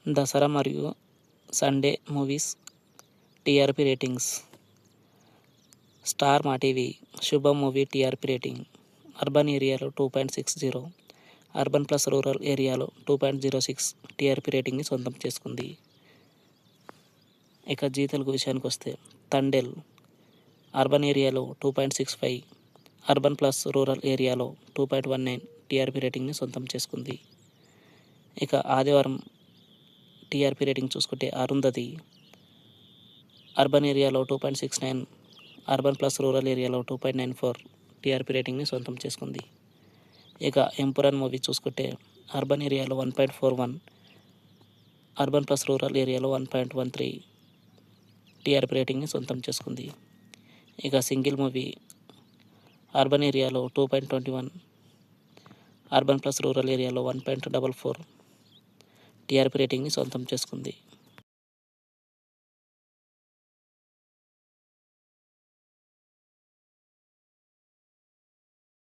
దసరా మరియు Sunday movies TRP ratings. Star మా TV శుభం మూవీ టీఆర్పీ రేటింగ్ అర్బన్ ఏరియాలో 2.60, అర్బన్ ప్లస్ రూరల్ ఏరియాలో 2.06 టీఆర్పీ రేటింగ్ని సొంతం చేసుకుంది. ఇక జీ తెలుగు విషయానికి వస్తే తండేల్ అర్బన్ ఏరియాలో 2.65, అర్బన్ ప్లస్ రూరల్ ఏరియాలో 2.19 టీఆర్పీ రేటింగ్ని సొంతం చేసుకుంది. ఇక ఆదివారం టీఆర్పీ రేటింగ్ చూసుకుంటే అరుంధతి అర్బన్ ఏరియాలో 2.69, అర్బన్ ప్లస్ రూరల్ ఏరియాలో 2.94 టీఆర్పీ రేటింగ్ని సొంతం చేసుకుంది. ఇక ఎంపురన్ మూవీ చూసుకుంటే అర్బన్ ఏరియాలో 1.41, అర్బన్ ప్లస్ రూరల్ ఏరియాలో 1.13 టీఆర్పీ రేటింగ్ని సొంతం చేసుకుంది. ఇక సింగిల్ మూవీ అర్బన్ ఏరియాలో 2.21, అర్బన్ ప్లస్ రూరల్ ఏరియాలో 1.44 టీఆర్పీ రేటింగ్ని సొంతం చేసుకుంది.